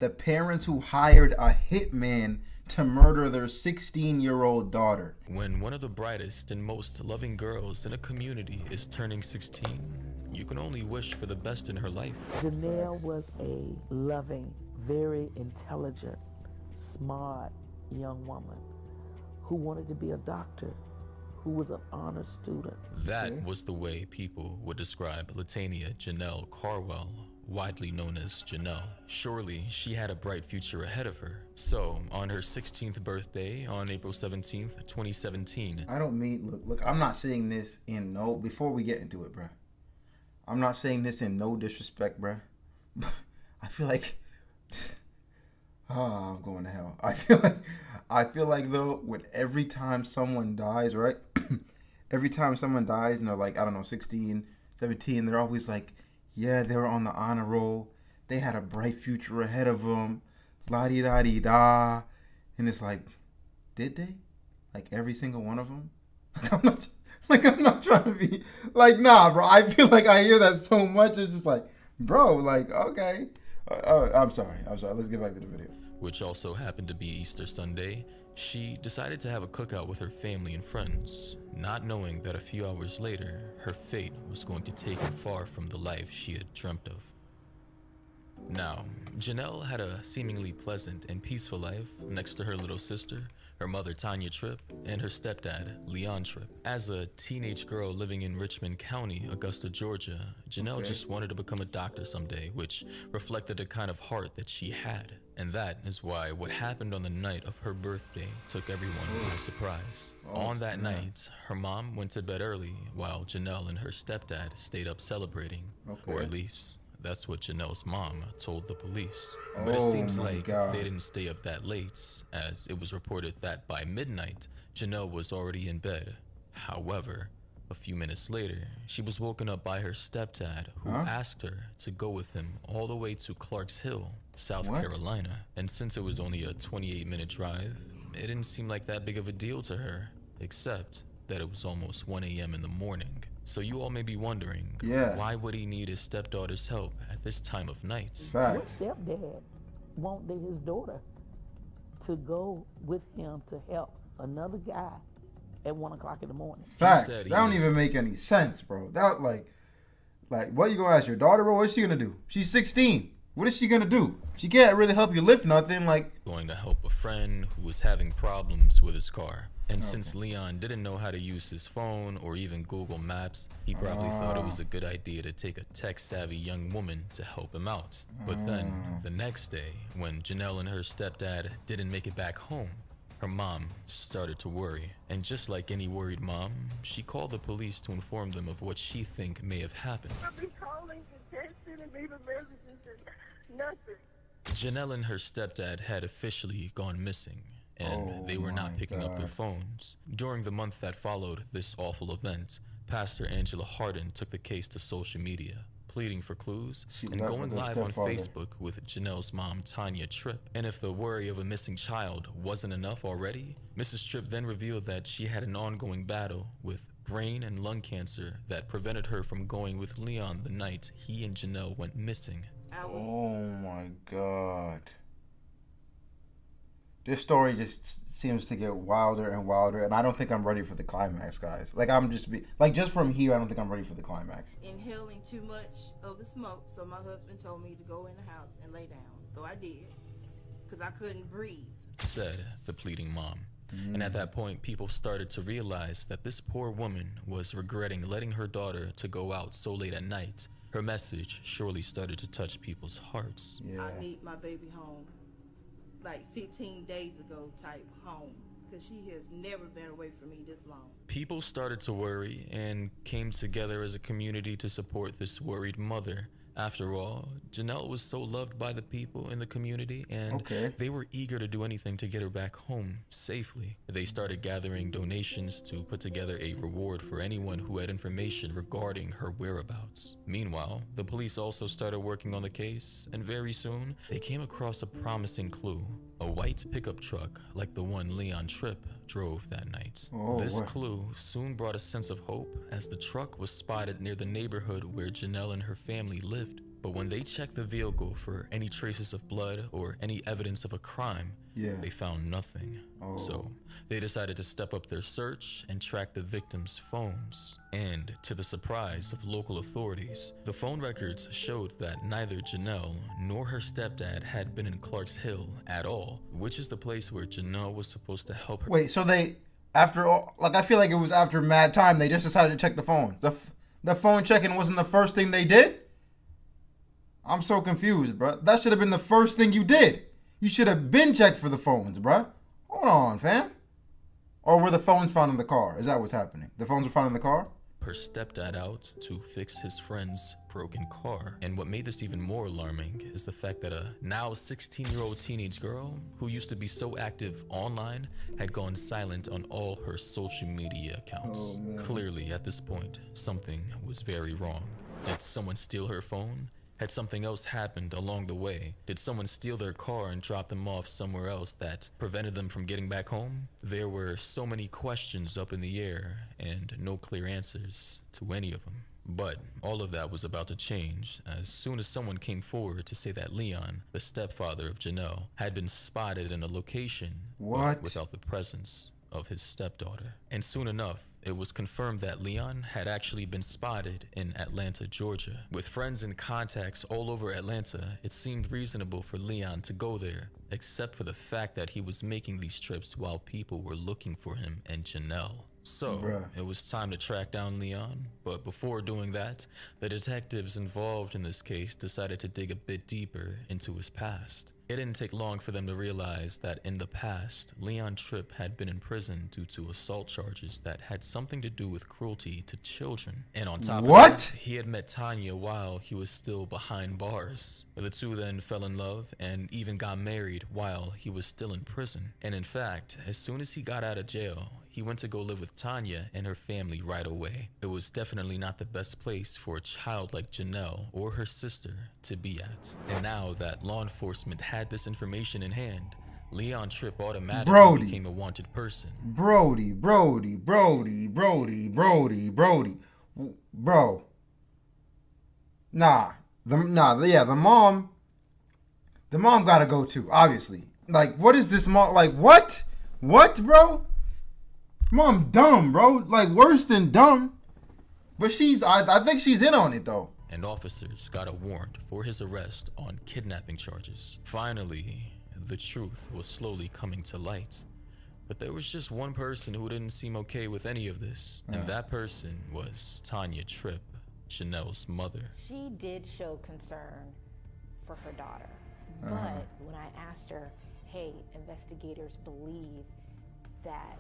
The parents who hired a hitman to murder their 16-year-old daughter. When one of the brightest and most loving girls in a community is turning 16, you can only wish for the best in her life. Janelle was a loving, very intelligent, smart young woman who wanted to be a doctor, who was an honor student. That was the way people would describe Latania Janelle Carwell, widely known as Janelle. Surely she had a bright future ahead of her. So, on her 16th birthday, on April 17th, 2017. I don't mean, look, I'm not saying this in no, before we get into it, bruh. I'm not saying this in no disrespect, bruh. I feel like, I'm going to hell. I feel like though, with every time someone dies, right? Every time someone dies and they're like, I don't know, 16, 17, they're always like, yeah, they were on the honor roll. They had a bright future ahead of them. La-di-da-di-da. And it's like, did they? Like every single one of them? I'm not trying to be like, nah, bro. I feel like I hear that so much. It's just like, bro, like, okay. I'm sorry. Let's get back to the video. Which also happened to be Easter Sunday. She decided to have a cookout with her family and friends, not knowing that a few hours later, her fate was going to take her far from the life she had dreamt of. Now, Janelle had a seemingly pleasant and peaceful life next to her little sister, her mother Tanya Tripp, and her stepdad, Leon Tripp. As a teenage girl living in Richmond County, Augusta, Georgia, Janelle just wanted to become a doctor someday, which reflected the kind of heart that she had. And that is why what happened on the night of her birthday took everyone by surprise. On that night, her mom went to bed early while Janelle and her stepdad stayed up celebrating. Or at least, that's what Janelle's mom told the police. But it seems like they didn't stay up that late, as it was reported that by midnight, Janelle was already in bed. However, a few minutes later, she was woken up by her stepdad, who asked her to go with him all the way to Clarks Hill, South Carolina. And since it was only a 28-minute drive, it didn't seem like that big of a deal to her, except that it was almost 1 a.m. in the morning. So you all may be wondering, why would he need his stepdaughter's help at this time of night? Facts. What stepdad wanted his daughter to go with him to help another guy at 1 o'clock in the morning? Facts. That don't even make any sense, bro. That like what you gonna ask your daughter, bro? What's she gonna do? She's 16. What is she gonna do? She can't really help you lift nothing. Like, going to help a friend who was having problems with his car. And since Leon didn't know how to use his phone or even Google Maps, he probably thought it was a good idea to take a tech-savvy young woman to help him out. But then, the next day, when Janelle and her stepdad didn't make it back home, her mom started to worry. And just like any worried mom, she called the police to inform them of what she think may have happened. I've been calling and texting and leaving messages and nothing. Janelle and her stepdad had officially gone missing, and they were not picking up their phones. During the month that followed this awful event, Pastor Angela Hardin took the case to social media, pleading for clues and going live on Facebook with Janelle's mom, Tanya Tripp. And if the worry of a missing child wasn't enough already, Mrs. Tripp then revealed that she had an ongoing battle with brain and lung cancer that prevented her from going with Leon the night he and Janelle went missing. Oh my God. This story just seems to get wilder and wilder, and I don't think I'm ready for the climax, guys. Like, just from here, I don't think I'm ready for the climax. Inhaling too much of the smoke, so my husband told me to go in the house and lay down. So I did, because I couldn't breathe, said the pleading mom. And at that point, people started to realize that this poor woman was regretting letting her daughter to go out so late at night. Her message surely started to touch people's hearts. I need my baby home. Like 15 days ago type home, because she has never been away from me this long. People started to worry and came together as a community to support this worried mother. After all, Janelle was so loved by the people in the community, and they were eager to do anything to get her back home safely. They started gathering donations to put together a reward for anyone who had information regarding her whereabouts. Meanwhile, the police also started working on the case, and very soon, they came across a promising clue. A white pickup truck like the one Leon Tripp drove that night. This clue soon brought a sense of hope as the truck was spotted near the neighborhood where Janelle and her family lived. But when they checked the vehicle for any traces of blood or any evidence of a crime, Yeah. they found nothing. Oh. So they decided to step up their search and track the victim's phones. And to the surprise of local authorities, the phone records showed that neither Janelle nor her stepdad had been in Clarks Hill at all, which is the place where Janelle was supposed to help her. Wait, so they, after all, like, I feel like it was after mad time, they just decided to check the phones. The phone checking wasn't the first thing they did? I'm so confused, bro. That should have been the first thing you did. You should have been checked for the phones, bro. Hold on, fam. Or were the phones found in the car? Is that what's happening? The phones were found in the car? Her stepdad out to fix his friend's broken car. And what made this even more alarming is the fact that a now 16-year-old teenage girl who used to be so active online had gone silent on all her social media accounts. Oh, man. Clearly, at this point, something was very wrong. Did someone steal her phone? Had something else happened along the way? Did someone steal their car and drop them off somewhere else that prevented them from getting back home? There were so many questions up in the air and no clear answers to any of them. But all of that was about to change as soon as someone came forward to say that Leon, the stepfather of Janelle, had been spotted in a location What? but without the presence of his stepdaughter. And soon enough, it was confirmed that Leon had actually been spotted in Atlanta, Georgia. With friends and contacts all over Atlanta, it seemed reasonable for Leon to go there, except for the fact that he was making these trips while people were looking for him and Janelle. So, Bruh. it was time to track down Leon, but before doing that, the detectives involved in this case decided to dig a bit deeper into his past. It didn't take long for them to realize that in the past, Leon Tripp had been in prison due to assault charges that had something to do with cruelty to children. And on top What? of that, he had met Tanya while he was still behind bars. The two then fell in love and even got married while he was still in prison. And in fact, as soon as he got out of jail, he went to go live with Tanya and her family right away. It was definitely not the best place for a child like Janelle or her sister to be at. And now that law enforcement had this information in hand, Leon Tripp automatically Brody. became a wanted person. Brody. Bro. Nah. The mom gotta go too, obviously. Like, what is this mom? Like, what? What, bro? Mom dumb, bro. Like, worse than dumb. But I think she's in on it, though. And officers got a warrant for his arrest on kidnapping charges. Finally, the truth was slowly coming to light. But there was just one person who didn't seem okay with any of this, and that person was Tanya Tripp, Janelle's mother. She did show concern for her daughter, but when I asked her, hey, investigators believe that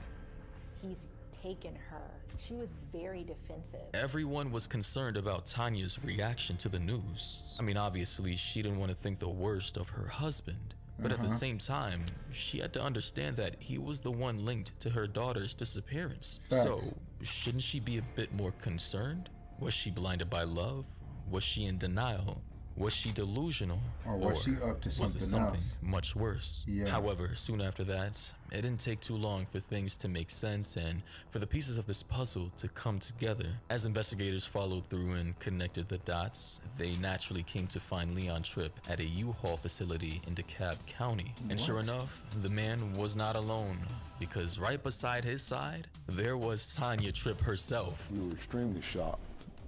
he's taken her, she was very defensive. Everyone was concerned about Tanya's reaction to the news. I mean, obviously, she didn't want to think the worst of her husband. But at the same time, she had to understand that he was the one linked to her daughter's disappearance. Facts. So, shouldn't she be a bit more concerned? Was she blinded by love? Was she in denial? Was she delusional? Or was she up to was it something something else? much worse? Yeah. However, soon after that, it didn't take too long for things to make sense and for the pieces of this puzzle to come together. As investigators followed through and connected the dots, they naturally came to find Leon Tripp at a U-Haul facility in DeKalb County. And sure What? enough, the man was not alone, because right beside his side, there was Tanya Tripp herself. We were extremely shocked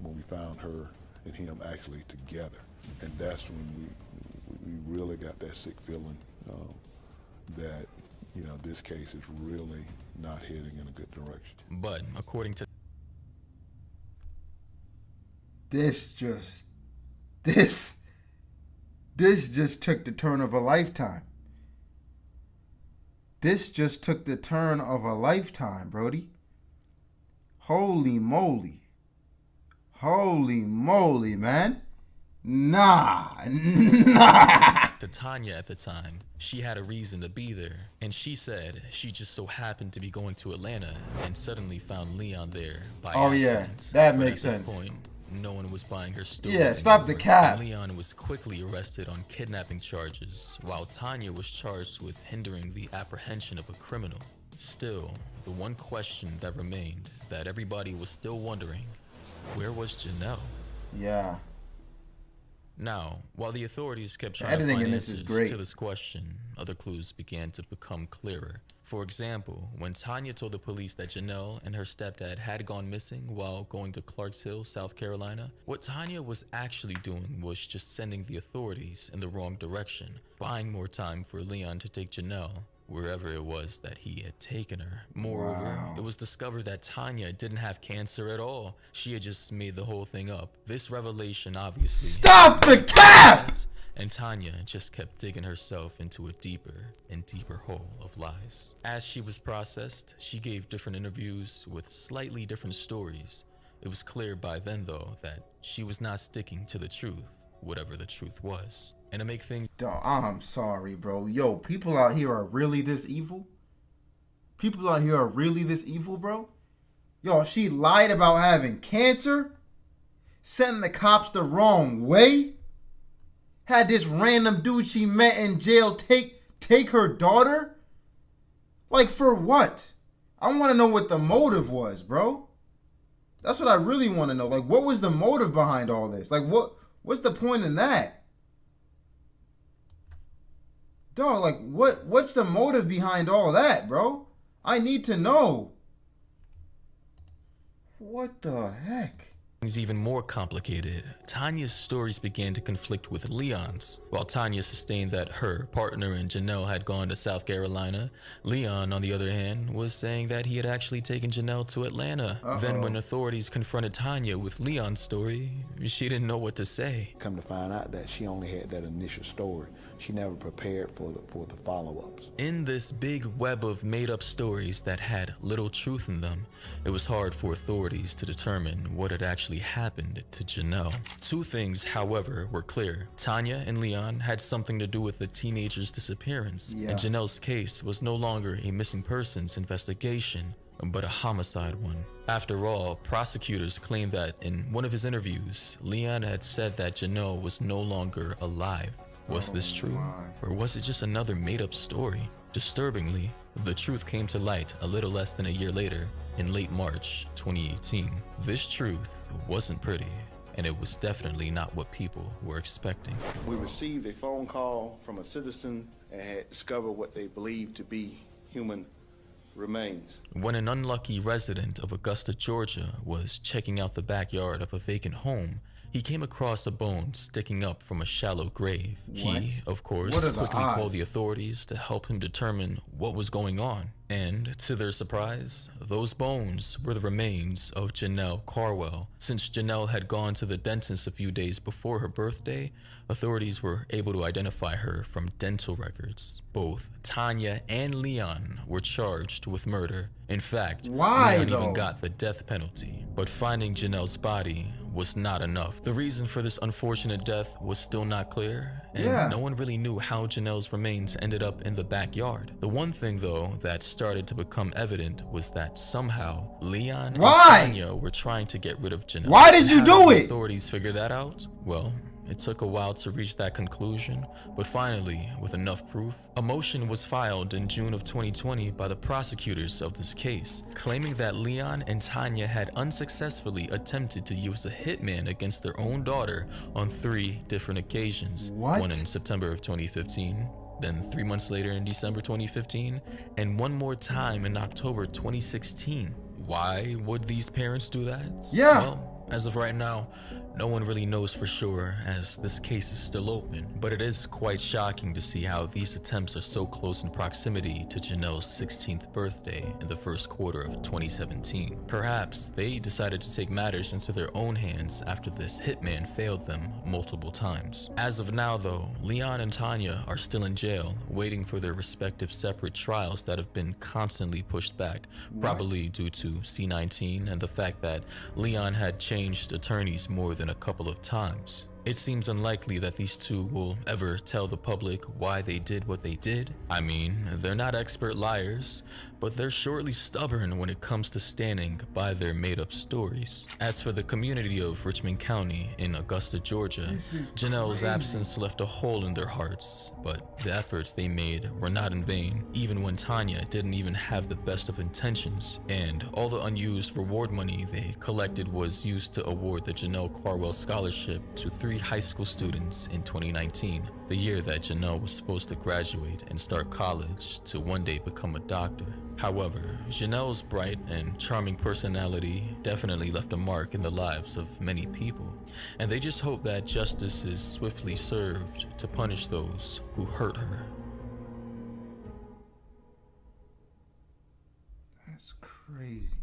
when we found her and him actually together. And that's when we really got that sick feeling that, you know, this case is really not heading in a good direction. But according to This just took the turn of a lifetime. This just took the turn of a lifetime, Brody. Holy moly. Holy moly, man. Nah. to Tanya at the time, she had a reason to be there, and she said she just so happened to be going to Atlanta and suddenly found Leon there by Oh, yeah. accident. That But makes at sense. this point, no one was buying her stories. Yeah, stop the anymore, cap. and Leon was quickly arrested on kidnapping charges, while Tanya was charged with hindering the apprehension of a criminal. Still, the one question that remained that everybody was still wondering, where was Janelle? Yeah. Now, while the authorities kept The trying to editing find in this is answers great. to this question, other clues began to become clearer. For example, when Tanya told the police that Janelle and her stepdad had gone missing while going to Clarks Hill, South Carolina, what Tanya was actually doing was just sending the authorities in the wrong direction, buying more time for Leon to take Janelle wherever it was that he had taken her. Moreover, Wow. it was discovered that Tanya didn't have cancer at all. She had just made the whole thing up. This revelation obviously... Stop the cap! And Tanya just kept digging herself into a deeper and deeper hole of lies. As she was processed, she gave different interviews with slightly different stories. It was clear by then, though, that she was not sticking to the truth, whatever the truth was. And to make things... Dog, I'm sorry, bro. Yo, people out here are really this evil? People out here are really this evil, bro? Yo, she lied about having cancer? Sending the cops the wrong way? Had this random dude she met in jail take her daughter? Like, for what? I want to know what the motive was, bro. That's what I really want to know. Like, what was the motive behind all this? Like, what's the point in that? Dog, like, what's the motive behind all that, bro? I need to know. What the heck? Things even more complicated. Tanya's stories began to conflict with Leon's. While Tanya sustained that her partner and Janelle had gone to South Carolina, Leon, on the other hand, was saying that he had actually taken Janelle to Atlanta. Then when authorities confronted Tanya with Leon's story, she didn't know what to say. Come to find out that she only had that initial story. She never prepared for the follow-ups. In this big web of made-up stories that had little truth in them, it was hard for authorities to determine what had actually happened to Janelle. Two things, however, were clear. Tanya and Leon had something to do with the teenager's disappearance, and Janelle's case was no longer a missing persons investigation, but a homicide one. After all, prosecutors claimed that in one of his interviews, Leon had said that Janelle was no longer alive. Was this true? Or was it just another made-up story? Disturbingly, the truth came to light a little less than a year later, in late March 2018. This truth wasn't pretty, and it was definitely not what people were expecting. We received a phone call from a citizen and had discovered what they believed to be human remains. When an unlucky resident of Augusta, Georgia was checking out the backyard of a vacant home, he came across a bone sticking up from a shallow grave. He, of course, quickly called the authorities to help him determine what was going on. And, to their surprise, those bones were the remains of Janelle Carwell. Since Janelle had gone to the dentist a few days before her birthday, authorities were able to identify her from dental records. Both Tanya and Leon were charged with murder. In fact, Leon even got the death penalty. But finding Janelle's body was not enough. The reason for this unfortunate death was still not clear, and no one really knew how Janelle's remains ended up in the backyard. The one thing, though, that started to become evident was that somehow Leon and Tanya were trying to get rid of Janelle. Why did you do it? Authorities figure that out? Well, it took a while to reach that conclusion, but finally, with enough proof, a motion was filed in June of 2020 by the prosecutors of this case, claiming that Leon and Tanya had unsuccessfully attempted to use a hitman against their own daughter on 3 different occasions. One in September of 2015, then 3 months later in December 2015, and one more time in October 2016. Why would these parents do that? Well, as of right now, no one really knows for sure, as this case is still open, but it is quite shocking to see how these attempts are so close in proximity to Janelle's 16th birthday in the first quarter of 2017. Perhaps they decided to take matters into their own hands after this hitman failed them multiple times. As of now, though, Leon and Tanya are still in jail, waiting for their respective separate trials that have been constantly pushed back, probably due to C-19 and the fact that Leon had changed attorneys more than a couple of times. It seems unlikely that these two will ever tell the public why they did what they did. I mean, they're not expert liars, but they're shortly stubborn when it comes to standing by their made-up stories. As for the community of Richmond County in Augusta, Georgia, Janelle's absence left a hole in their hearts, but the efforts they made were not in vain, even when Tanya didn't even have the best of intentions, and all the unused reward money they collected was used to award the Janelle Carwell Scholarship to 3 high school students in 2019, the year that Janelle was supposed to graduate and start college to one day become a doctor. However, Janelle's bright and charming personality definitely left a mark in the lives of many people, and they just hope that justice is swiftly served to punish those who hurt her. That's crazy.